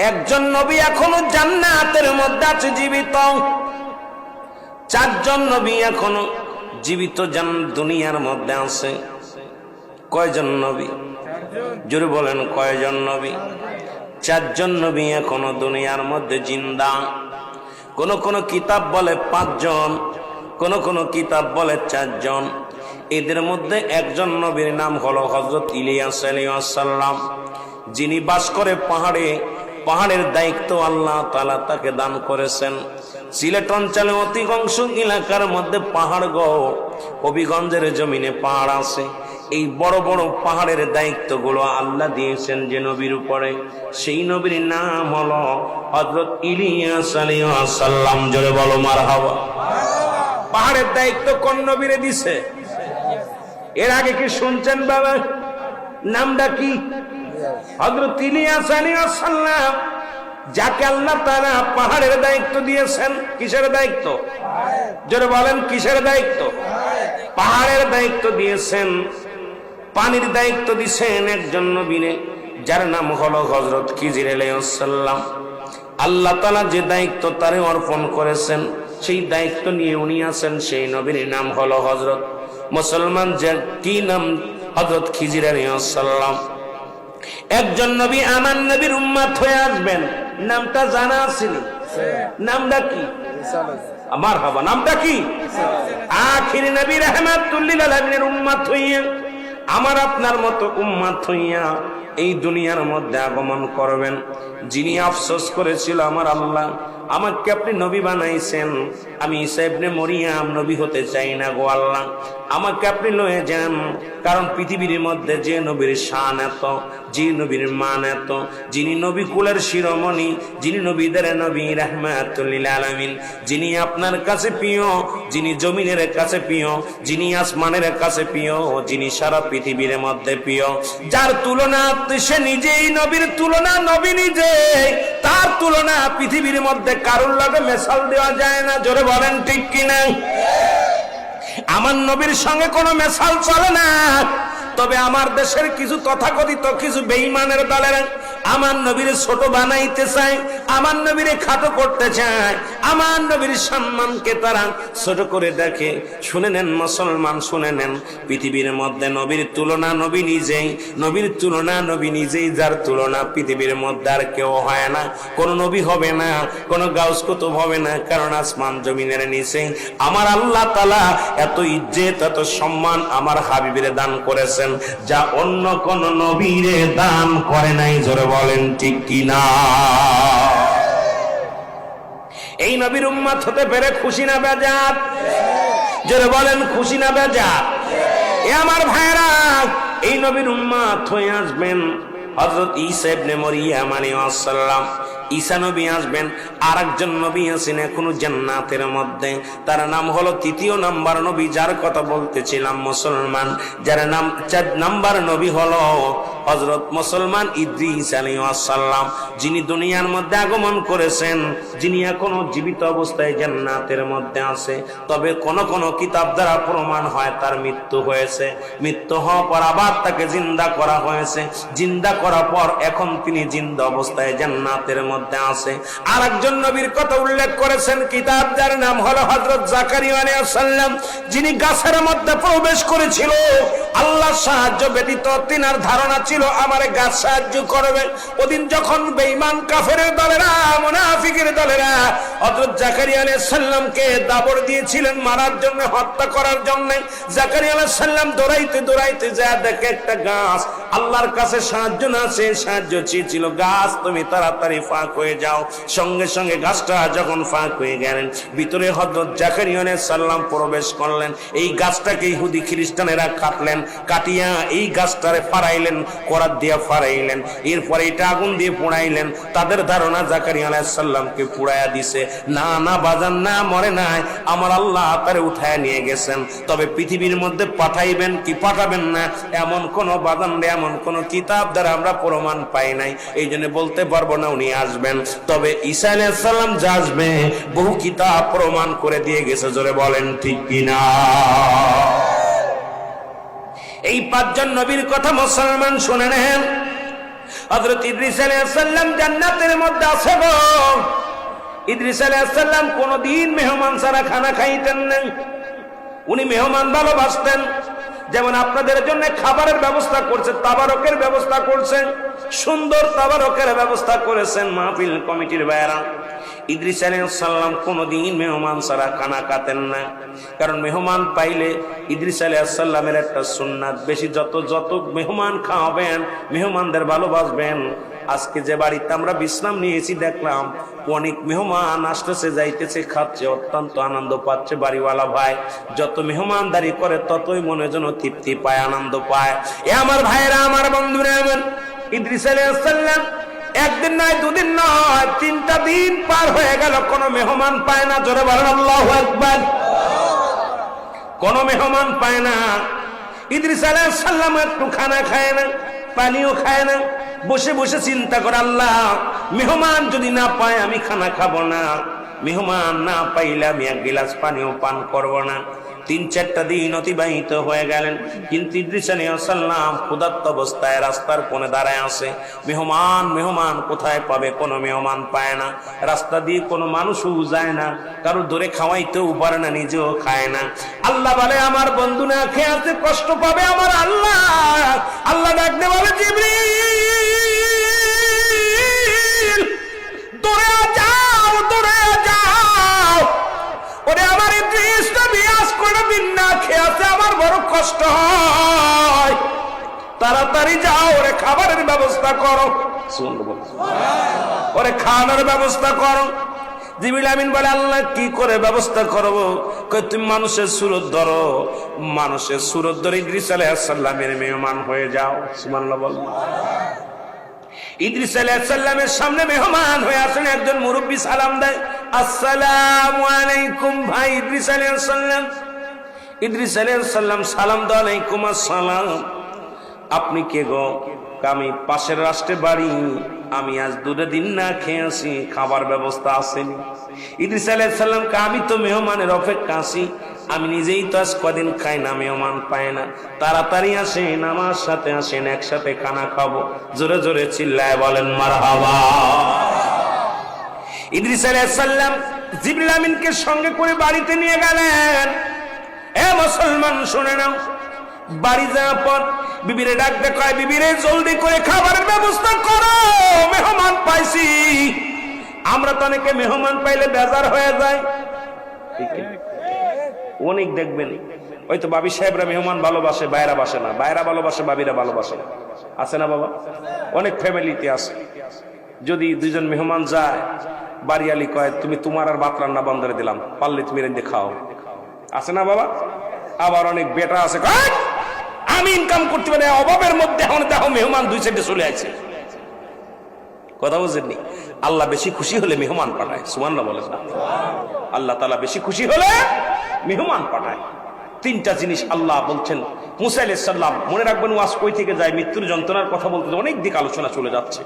একজন নবী এখনো জান্নাতের মধ্যে আছে জীবিত, চারজন নবী এখনো জীবিত দুনিয়ার মধ্যে আছে। কয়জন নবী? জোরে বলেন কয়জন নবী? চারজন নবী এখনো দুনিয়ার মধ্যে জিন্দা। কোন কোন কিতাব বলে 5 জন, কোন কোন কিতাব বলে 4 জন। এদের মধ্যে একজন নবীর নাম হলো হযরত ইলিয়াস আলাইহিস সালাম, যিনি বাস করে পাহাড়ে। পাহাড়ের দায়িত্ব আল্লাহ তাআলা তাকে দান করেছেন। সিলেট অঞ্চলে অধিকাংশ এলাকার মধ্যে পাহাড় গো, হবিগঞ্জের জমিনে পাহাড় আছে। এই বড় বড় পাহাড়ের দায়িত্বগুলো আল্লাহ দিয়েছেন যে নবীর উপরে, সেই নবীর নাম হলো হযরত ইলিয়াস আলাইহিস সালাম। জোরে বলো মারহাবা। পাহাড়ের দায়িত্ব কোন নবীরে দিছে? এর আগে কি শুনছেন বাবা? নামটা কি? হযরত ইলিয়াস আলাইহিস সালাম, যাকে আল্লাহ তাআলা পাহাড়ের দায়িত্ব দিয়েছেন। কিসের দায়িত্ব? জোরে বলেন কিসের দায়িত্ব? পাহাড়ের দায়িত্ব দিয়েছেন। পানির দায়িত্ব দিয়েছেন একজন নবীরে, যার নাম হলো হযরত খিজির আলাইহিস সালাম। আল্লাহ তাআলা যে দায়িত্ব তারে অর্পণ করেছেন, সেই দায়িত্ব নিয়ে উনি আছেন। সেই নবীর নাম হলো হযরত মুসলমান, যার কি নাম? হযরত খিজির আলাইহিস সালাম। একজন নবী আমার নবীর উম্মত হয়ে আসবেন, নামটা জানা আছে? নামটা কি? আমার হাবা। নামটা কি? আখির নবী রাহমাতুল লিল আলামিনের উম্মত হইয়া, আমার আপনার মতো উম্মত হইয়া এই দুনিয়ার মধ্যে আগমন করবেন। যিনি আফসোস করেছিল, আমার আল্লাহ আমাকে আপনি নবী বানাইছেন, আমি ঈসা ইবনে মরিয়ম নবী হতে চাই না গো আল্লাহ, আমাকে আপনি লয়ে যান। কারণ পৃথিবীর মধ্যে যে নবীর শান এত, যে নবীর মান এত, যিনি নবী কুলের শিরোমণি, যিনি নবীদের নবী রাহমাতুল লিল আলামিন, যিনি আপনার কাছে প্রিয়, যিনি জমিনের কাছে প্রিয়, যিনি আসমানের কাছে প্রিয়, যিনি সারা পৃথিবীর মধ্যে প্রিয়, যার তুলনা সে নিজেই নবীর তুলনা, নবী নিজে, তার তুলনা পৃথিবীর মধ্যে কারুর লাগে মেশাল দেওয়া যায় না। জোরে বলেন ঠিক কিনা? আমার নবীর সঙ্গে কোনো মেশাল চলে না। তবে আমার দেশের কিছু তথাকথিত কিছু বেঈমানের দলের আমার নবীর ছোট বানাইতে চায়, আমার নবীরে খাটো করতে চায়, আমার নবীর সম্মানকে তারা ছোট করে দেখে। শুনে নেন মুসলমান, শুনে নেন, পৃথিবীর মধ্যে নবীর তুলনা নবী নিজেই, নবীর তুলনা নবী নিজেই, যার তুলনা পৃথিবীর মধ্যে আর কেউ হয় না। কোন নবী হবে না, কোন গাউস কুতুব হবে না, কারণ আসমান জমিনের নিচে আমার আল্লাহ তাআলা এত ইজ্জত, এত সম্মান আমার হাবিবের দান করেছেন, যা অন্য কোন নবীরে দান করে নাই। জোরে বলেন ঠিক কিনা? এই নবীর উম্মত হতে পেরে খুশি না বেজার? জোরে বলেন খুশি না বেজার? এ আমার ভাইরা, এই নবীর উম্মত হয়ে আসবেন হযরত ঈসা ইবনে মরিয়ম আলাইহিস সালাম। ঈসা নবী আসবেন। আর একজন নবী আছেন এখনো জান্নাতের মধ্যে, তার নাম হলো 3 নাম্বার নবী, যার কথা বলতেছিলাম মুসলমান, যার নাম 4 নাম্বার নবী হলো হযরত মুসলমান ইদ্রিস আলাইহিস সালাম, যিনি দুনিয়ার মধ্যে আগমন করেছেন, যিনি এখনো জীবিত অবস্থায় জান্নাতের মধ্যে আছে। তবে কোন কোন কিতাব দ্বারা প্রমাণ হয় তার মৃত্যু হয়েছে। মৃত্যু হওয়ার পর আবার তাকে জিন্দা করা হয়েছে। জিন্দা করার পর এখন তিনি জিন্দা অবস্থায় জান্নাতের মধ্যে আছে। আর একজন নবীর কথা উল্লেখ করেছেন কিতাব, যার নাম হলো হযরত জাকারিয়া আলাইহিস সালাম, যিনি গাছের মধ্যে প্রবেশ করেছিল। আল্লাহ সাহায্য ব্যতীত তিনার ধারণা ছিল আমার গাছ সাহায্য করবে। ওদিন যখন বেঈমান কাফেরের দলেরা, মুনাফিকের দলেরা হযরত জাকারিয়া আলাইহিস সালামকে দাবড় দিয়েছিলেন মারার জন্য, হত্যা করার জন্য, জাকারিয়া আলাইহিস সালাম দৌড়াইতে দৌড়াইতে যা দেখে একটা গাছ, আল্লাহর কাছে সাহায্য না চেয়ে সাহায্য চেয়েছিল, গাছ তুমি তাড়াতাড়ি ফাঁক হয়ে যাও। সঙ্গে সঙ্গে গাছটা যখন ফাঁক হয়ে গেলেন, ভিতরে হযরত জাকারিয়া আলাইহিস সালাম প্রবেশ করলেন। এই গাছটাকে ইহুদি খ্রিস্টানেরা কাটলেন, কাটিয়া এই গাছটারে ফাড়াইলেন, করাত দিয়া ফাড়াইলেন, এরপরে এটা আগুন দিয়ে পোড়াইলেন। তাদের ধারণা জাকারিয়া আলাইহিস সালামকে পোড়ায়া দিছে। না না বাজান, না, মরে নাই, আমার আল্লাহ তারে উঠায় নিয়ে গেছেন। তবে পৃথিবীর মধ্যে পাঠাইবেন কি পাঠাবেন না, এমন কোন বাজান, এমন কোন কিতাব দ্বারা আমরা প্রমাণ পাই নাই। এই জন্য বলতে পারবো না উনি আসবেন। তবে ঈসা আলাইহিস সালাম যা আসবে বহু কিতাব প্রমাণ করে দিয়ে গেছে। জোরে বলেন ঠিক কিনা? এই 5 জন নবীর কথা মুসলমান শুনে নেন। হযরত ইদ্রিস আলাইহিস সালাম জান্নাতের মধ্যে আছে গো। ইদ্রিস আলাইহিস সালাম কোনদিন মেহমান ছাড়া খানা খাইতেন না। উনি মেহমান ভালোবাসতেন। যেমন আপনাদের জন্য খাবারের ব্যবস্থা করছেন, তাবারকের ব্যবস্থা করছেন, সুন্দর তাবারকের ব্যবস্থা করেছেন মাহফিল কমিটির ভাইরা। ইদ্রিস আলাইহিস সালাম কোনদিন মেহমান ছাড়া খানা খাতেন না। কারণ মেহমান পাইলে ইদ্রিস আলাইহিস সালামের একটা সুন্নাত, বেশি যত মেহমান খাওয়াবেন, মেহমানদের ভালোবাসবেন। আজকে যে বাড়িতে আমরা বিশ্রাম নিয়েছি দেখলাম অনেক মেহমান আসতেছে, যাইতেছে, খাচ্ছে, অত্যন্ত আনন্দ পাচ্ছে বাড়িওয়ালা ভাই। যত মেহমানদারি করে ততই মনে যেন তৃপ্তি পায়, আনন্দ পায়। এ আমার ভাইরা, আমার বন্ধুরা, আমার ইদ্রিস আলাইহিস সালাম একদিন নয়, দুদিন নয়, 3টা দিন পার হয়ে গেল, কোনো মেহমান পায় না। জোরে বলেন আল্লাহু আকবার। কোনো মেহমান পায় না। ইদ্রিস আলাইহিস সালাম একটু খানা খায় না, পানিও খায় না। বসে বসে চিন্তা করে, আল্লাহ মেহমান যদি না পায় আমি খানা খাবো না, মেহমান না পাইলে আমি এক গিলাস পানিও পান করব না। 3-4টা দিন অতিবাহিত হয়ে গেলেন, কিন্তু ইদ্রিস আলাইহিস সালাম ক্ষুধার্ত অবস্থায় রাস্তার কোণে দাঁড়ায় আছে। মেহমান কোথায় পাবে? কোনো মেহমান পায় না। রাস্তা দিয়ে কোনো মানুষও যায় না, কারো ধরে খাওয়াইতেও পারে না, নিজেও খায় না। আল্লাহ বলে, আমার বন্ধু না খেয়ে আছে, কষ্ট পাবে আমার আল্লাহ। আল্লাহ ডাকতে বলে, জিবরিল দৌড়ে যাও, দৌড়ে যাও, ওরে আমার ইদ্রিস নবী আজ কোনদিন না খেয়ে আছে, আমার বড় কষ্ট হয়, তাড়াতাড়ি যাও, ওরে খাবারের ব্যবস্থা করো, ওরে খাওয়ানোর ব্যবস্থা করো। জিবরিল আমিন বলে, আল্লাহ কি করে ব্যবস্থা করবো? তুমি মানুষের সুরত ধরো, মানুষের সুরত ধরে ইদ্রিস আলাইহিস সালামের মেহমান হয়ে যাও। সুবহানাল্লাহ বল। ইদ্রিস আলাইহিস সালামের সামনে মেহমান হয়ে আসেন একজন মুরব্বী, সালাম দেয়, আসসালামু আলাইকুম ভাই ইদ্রিস আলাইহিস সালাম। ইদ্রিস আলাইহিস সালাম সালাম দেয়, আলাইকুম আসসালাম। আপনি কে গো? আমি পাশের রাষ্ট্রে বাড়ি, আমি আজ 2 দিন না খেয়ে আসি, খাবার ব্যবস্থা আসেনি। ইদ্রিস আলাইহিস সালাম কে, আমি তো মেহমানের অপেক্ষা আছি, আমি নিজেই তো আজ কদিন খাই না, মেহমান পায় না, তাড়াতাড়ি আসেন, আমার সাথে আসেন, একসাথে খানা খাবো। জোরে জোরে চিল্লায় বলেন মারহাবা। ইদ্রিস আলাইহিস সালাম জিবরিল আমিনকে সঙ্গে করে বাড়িতে নিয়ে গেলেন। এ মুসলমান শুনে নাও, বাড়ি যাওয়ার পর বিবিরে ডাকতে কয়, বিবিরে জলদি করে খাবারের ব্যবস্থা করো, মেহমান পাইছি। আমরা তো অনেকে মেহমান পাইলে বেজার হয়ে যায়, অনেক দেখবেন হয়তো বাবি সাহেবরা মেহমান ভালোবাসে, বাইরা বাসে না, বাইরা ভালোবাসে, বাবিরা ভালোবাসে না, আছে না বাবা? অনেক ফ্যামিলিতে আছে। যদি 2 জন মেহমান যায়, বাড়িয়ালি কয়, তুমি তোমার আর ভাত রান্না বন্ধ করে দিলাম, পারলে তুমি রেঁধে খাও, আছে না বাবা? আবার অনেক বেটা আছে, আমি ইনকাম করতে পারি, অভাবের মধ্যে এখন দেখো মেহমান 2 সাইডে চলে আসে। কথা বুঝেননি? আল্লাহ বেশি খুশি হলে মেহমান পাঠায়। সুবহানাল্লাহ বলেন না? আল্লাহ তাআলা বেশি খুশি হলে মেহমান পাঠায়। 3টা জিনিস আল্লাহ বলছেন। মুসা আলাইহিস সালাম, মনে রাখবেন ওয়াজ কই থেকে যায়, মৃত্যুর যন্ত্রণার কথা বলতে অনেক দিক আলোচনা চলে যাচ্ছে,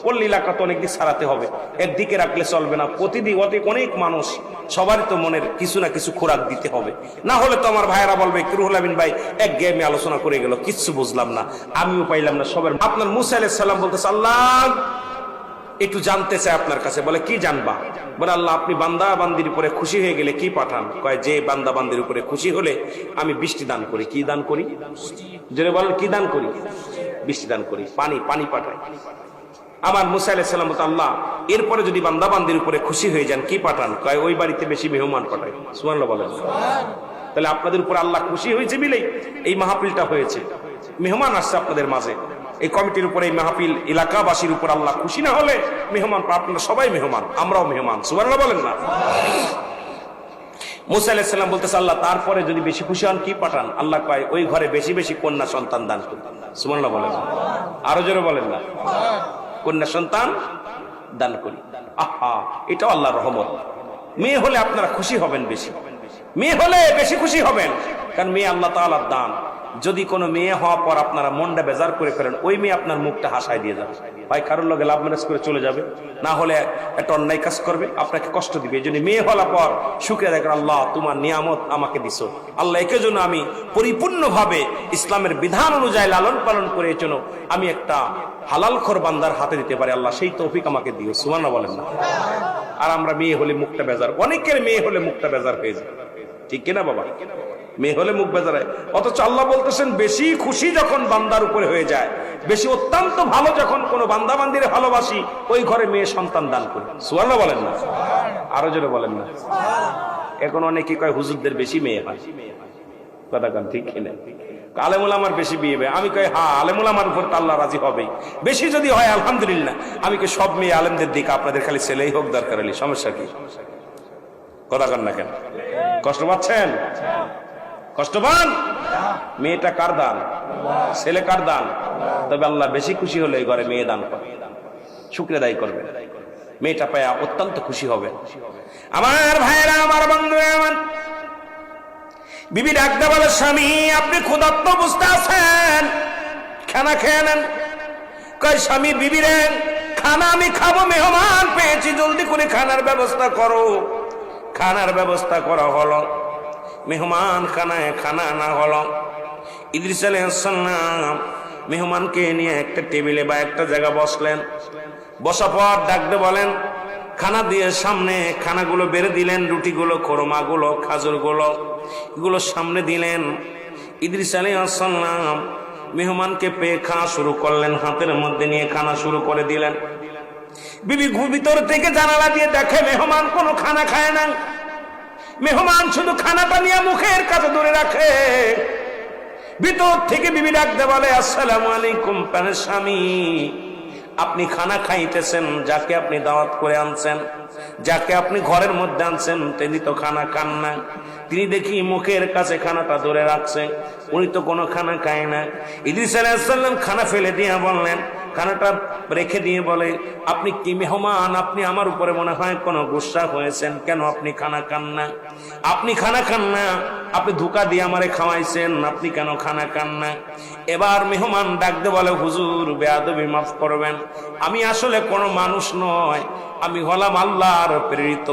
পল্লী এলাকা তো অনেক দিক সারাতে হবে, একদিকে রাখলে চলবে না। প্রতিদিন অনেক মানুষ, সবারই তো মনের কিছু না কিছু খোরাক দিতে হবে, না হলে তো আমার ভাইয়েরা বলবে, রুহুল আমিন ভাই এক গেমে আলোচনা করে গেল, কিচ্ছু বুঝলাম না, আমিও পাইলাম না সবার। আপনার মুসা আলাইহিস সালাম বলতেছে, আল্লাহ একটু জানতে চাই আপনার কাছে। বলে, কি জানবা? বলে, আল্লাহ আপনি বান্দা বান্দির উপরে খুশি হয়ে গেলে কি পাঠান? কয়, যে বান্দা বান্দির উপরে খুশি হলে আমি বৃষ্টি দান করি। কি দান করি? জোরে বলেন, কি দান করি? বৃষ্টি দান করি, পানি পাঠাই। আমার মুসা আলাইহিস সালাম বলতে, আল্লাহ এরপরে যদি বান্দা বান্দির উপরে খুশি হয়ে যান কি পাঠান? কয়, ওই বাড়িতে বেশি মেহমান পাঠাই। সুবহানাল্লাহ বলেন। তাহলে আপনাদের উপর আল্লাহ খুশি হয়েছে বিলেই এই মাহফিলটা হয়েছে, মেহমান আসছে আপনাদের মাঝে। এই কমিটির উপরে, এই মাহফিল এলাকাবাসীর উপর আল্লাহ খুশি না হলে মেহমান, আপনারা সবাই মেহমান, আমরাও মেহমান। সুবহানাল্লাহ বলেন না? মুসা আলাইহিস সালাম বলতেছে, আল্লাহ তারপরে যদি বেশি খুশি হন কি পাঠান? আল্লাহ কয়, ওই ঘরে বেশি বেশি কন্যা সন্তান দান করুন। সুবহানাল্লাহ বলেন না? আরো জোরে বলেন না? কন্যা সন্তান দান করি। আহা, এটাও আল্লাহর রহমত। মেয়ে হলে আপনারা খুশি হবেন বেশি, মেয়ে হলে বেশি খুশি হবেন, কারণ মেয়ে আল্লাহ তাআলার দান। যদি কোনো মেয়ে হওয়ার পর আপনারা মনটা বেজার করে ফেলেন, ওই মেয়ে আপনার মুখটা হাসায় দিয়ে যাবে, ভাই কারোর লগে লাভ ম্যারেজ করে চলে যাবে, না হলে একটা অন্যায় কাজ করবে, আপনাকে কষ্ট দিবে। এই জন্য মেয়ে হওয়ার পর শুকরিয়া আদায় করেন, আল্লাহ তোমার নিয়ামত আমাকে দিছো, আল্লাহ একে জন্য আমি পরিপূর্ণভাবে ইসলামের বিধান অনুযায়ী লালন পালন করে এই জন্য আমি একটা হালালখোর বান্দার হাতে দিতে পারি, আল্লাহ সেই তৌফিক আমাকে দিও। সুবহানাল্লাহ বলেন না? আর আমরা মেয়ে হলে মুখটা বেজার, অনেকের মেয়ে হলে মুখটা বেজার হয়ে যায়, ঠিক কিনা বাবা? মেয়ে হলে মুখ বেজার হয়, অথচ আল্লাহ বলতেছেন বেশি খুশি যখন বান্দার উপরে হয়ে যায়, বেশি অত্যন্ত ভালো যখন কোনো বান্দা বান্দিরে ভালোবাসি, ওই ঘরে মেয়ে সন্তান দান করি। সুবহানাল্লাহ বলেন না? আরো জোরে বলেন না? এখন অনেকে কয় হুজুরদের বেশি মেয়ে হয়, কথা কান ঠিক কিনা? আলেমুল আমার বেশি বিয়ে হবে, আমি কই হ্যাঁ আলেমুল আমার উপর তো আল্লাহ রাজি হবেই, বেশি যদি হয় আলহামদুলিল্লাহ। আমি কই সব মেয়ে আলেমদের দিকে, আপনাদের খালি ছেলেই হোক দরকার হলে, সমস্যা কি? কথা কান না কেন? কষ্ট পাচ্ছেন? কষ্ট পান? মেয়েটা কার দান? ছেলে কার দান? তবে আল্লাহ বেশি খুশি হলে এই ঘরে মেয়ে দান করে শুকরিয়া আদায় করবে, মেয়েটা পায়া অত্যন্ত খুশি হবে। আমার ভাইরা, আমার বন্ধুরা, আমার বিবি ডাকতে বলে, স্বামী আপনি ক্ষুধার্ত অবস্থা আছেন, খানা খেয়ে নেন। কয় স্বামী বিবি রে, খানা আমি খাবো, মেহমান পেয়েছি, জলদি করে খানার ব্যবস্থা করো। খানার ব্যবস্থা করা হলো, মেহমান খানায় খানা আনা হলো। ইদ্রিস আলাইহিস সালাম মেহমানকে নিয়ে একটা টেবিলে বা একটা জায়গা বসলেন, বসা পর ডাকতে বলেন, খানা দিয়ে সামনে খানাগুলো বেড়ে দিলেন, রুটিগুলো, খোরমাগুলো, খাজুরগুলো, এগুলো সামনে দিলেন। ইদ্রিস আলাইহিস সালাম মেহমানকে পেয়ে খাওয়া শুরু করলেন, হাতের মধ্যে নিয়ে খানা শুরু করে দিলেন। বিবি ভিতর থেকে জানালা দিয়ে দেখে মেহমান কোনো খানা খায় না, মেহমান শুধু খানাটা নিয়ে মুখের কাছে ধরে রাখে। ভিতর থেকে বিবি ডাকতে বলে, আসসালামু আলাইকুম প্রাণের স্বামী, আপনি খানা খাইতেছেন, যাকে আপনি দাওয়াত করে আনছেন, যাকে আপনি ঘরের মধ্যে আনছেন, তিনি তো খানা খান না। তিনি দেখি মুখের কাছে খানাটা ধরে রাখছে, উনি তো কোনো খানা খায় না। ইদ্রিস আলাইহিস সালাম খানা ফেলে দিয়ে বললেন, খানাটা রেখে দিয়ে বলে, আপনি কি মেহমান? আপনি আমার উপরে মনে হয় কোনো গুসা হয়েছেন, কেন আপনি খানা খান না? আপনি খানা খান না, আপনি ধোঁকা দিয়ে আমারে খাওয়াইছেন, আপনি কেন খানা খান না? এবার মেহমান ডাকতে বলে, হুজুর বেয়াদবি মাফ করবেন, আমি আসলে কোনো মানুষ নয়, আমি হলাম আল্লাহর প্রেরিত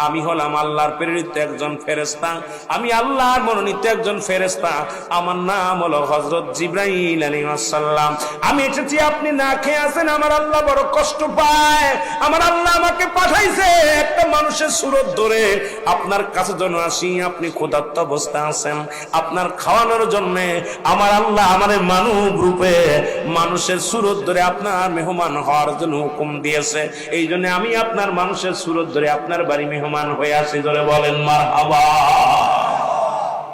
আমি হলাম আল্লাহর প্রেরিত একজন ফেরেশতা, আমি আল্লাহর মনোনীত একজন ফেরেশতা, আমার নাম হলো হযরত জিবরাইল আলাইহিস সালাম। আমি এসেছি, আপনি না খেয়ে আছেন, আমার আল্লাহ বড় কষ্ট পায়, আমার আল্লাহ আমাকে পাঠাইছে একটা মানুষের সুরত ধরে আপনার কাছে যেন আসি। আপনি ক্ষুধার্ত অবস্থা আছেন, আপনার খাওয়ানোর জন্য আমার আল্লাহ আমার মানব রূপে মানুষের সুরত ধরে আপনার মেহমান হওয়ার জন্য হুকুম দিয়েছে। এই জন্য আমি আপনার মানুষের সুরত ধরে আপনার বাড়ি মেহমান হয়ে আসি। ধরে বলেন মারহাবা।